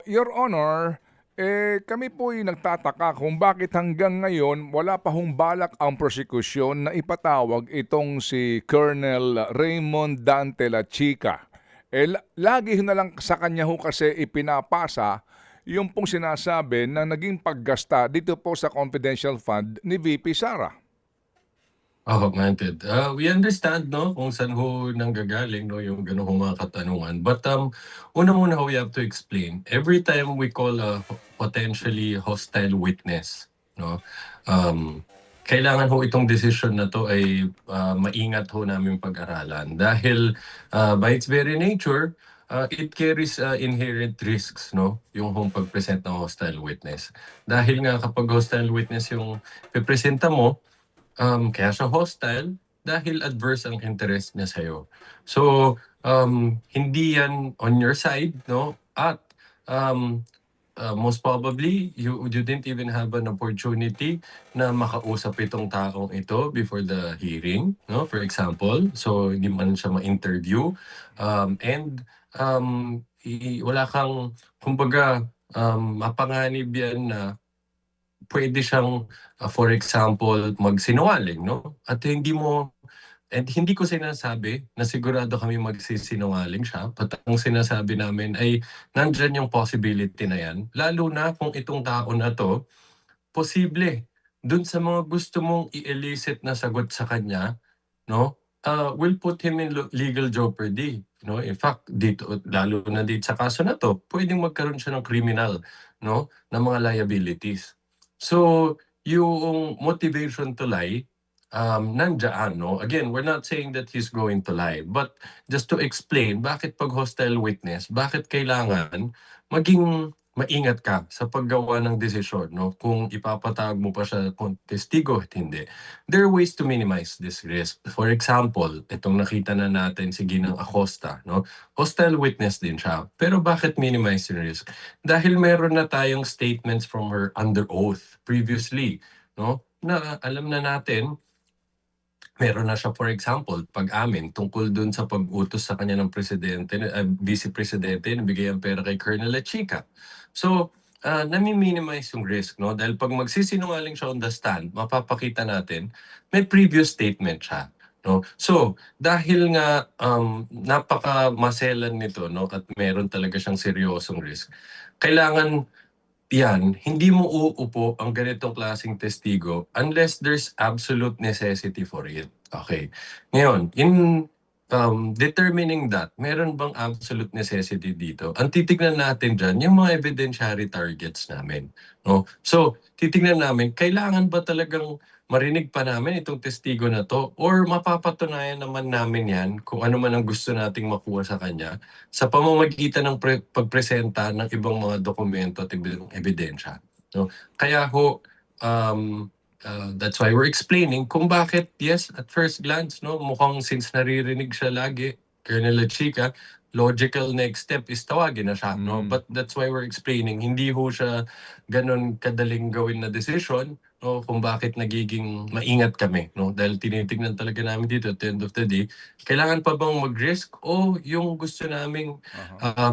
Your Honor, kami po'y nagtataka kung bakit hanggang ngayon wala pa hong balak ang prosekusyon na ipatawag itong si Colonel Raymond Dante La Chica. Lagi na lang sa kanya ho kasi ipinapasa yung pong sinasabi na naging paggasta dito po sa confidential fund ni VP Sara. Granted. We understand, no, kung saan ho nanggagaling, no, yung gano'ng mga katanungan. But una muna ho, we have to explain. Every time we call a potentially hostile witness, no, kailangan ho itong decision na to ay maingat ho namin pag-aralan. Dahil by its very nature, it carries inherent risks, no, yung pag-present ng hostile witness. Dahil nga kapag hostile witness yung pipresenta mo, kaya siya hostile dahil adverse ang interest niya sa'yo. So, hindi yan on your side, no? At most probably, you didn't even have an opportunity na makausap itong taong ito before the hearing, no? For example, so hindi man siya ma-interview. Wala kang, kumbaga, mapanganib yan na pwede siyang, for example, magsinungaling, no? At hindi ko sinasabi na sigurado kami magsisinungaling siya. But ang sinasabi namin ay nandyan yung possibility na yan. Lalo na kung itong tao na to, posible, dun sa mga gusto mong i-elicit na sagot sa kanya, no? Will put him in legal jeopardy. No? In fact, dito, lalo na dito sa kaso na to, pwedeng magkaroon siya ng criminal, no, na mga liabilities. So, yung motivation to lie, nandiyan, no? Again, we're not saying that he's going to lie. But just to explain, bakit pag hostile witness, bakit kailangan maging maingat ka sa paggawa ng desisyon, no? Kung ipapatawag mo pa siya kung testigo at hindi. There are ways to minimize this risk. For example, itong nakita na natin si Ginang Acosta, no? Hostile witness din siya. Pero bakit minimize yung risk? Dahil meron na tayong statements from her under oath previously, no? Na alam na natin, meron na siya, for example, pag-amin tungkol dun sa pag-utos sa kanya ng presidente, vice-presidente, nabigay ang pera kay Colonel La Chica. So, nami-minimize yung risk, no? Dahil pag magsisinungaling siya on the stand, mapapakita natin, may previous statement siya. No? So, dahil nga napaka-maselan nito, no, at meron talaga siyang seryosong risk, kailangan yan, hindi mo uupo ang ganitong klaseng testigo unless there's absolute necessity for it. Okay. Ngayon, in determining that, meron bang absolute necessity dito? Ang titignan natin dyan, yung mga evidentiary targets namin. No? So, titignan namin, kailangan ba talagang marinig pa namin itong testigo na to? Or mapapatunayan naman namin yan kung ano man ang gusto nating makuha sa kanya sa pamamagitan ng pagpresenta ng ibang mga dokumento at ebidensya. No? Kaya ho, that's why we're explaining kung bakit, yes, at first glance, no, mukhang since naririnig siya lagi, Colonel La Chica, logical next step is tawagin na siya, no? But that's why we're explaining, hindi ho siya ganun kadaling gawin na decision, no, kung bakit nagiging maingat kami, no? Dahil tinitignan talaga namin dito at the end of the day, kailangan pa bang mag-risk o yung gusto naming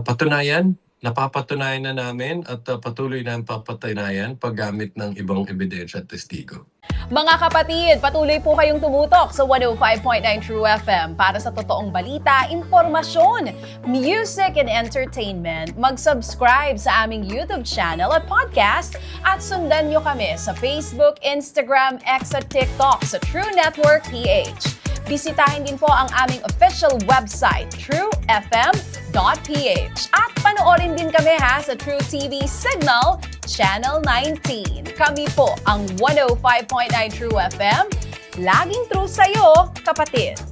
patunayan, napapatunayan na namin at patuloy na papatunayan paggamit ng ibang ebidensya at testigo. Mga kapatid, patuloy po kayong tumutok sa 105.9 True FM para sa totoong balita, impormasyon, music and entertainment. Mag-subscribe sa aming YouTube channel at podcast at sundan nyo kami sa Facebook, Instagram, X at TikTok sa True Network PH. Bisitahin din po ang aming official website, truefm.ph. At panoorin din kami sa True TV Signal, Channel 19. Kami po ang 105.9 True FM. Laging true sa'yo, kapatid.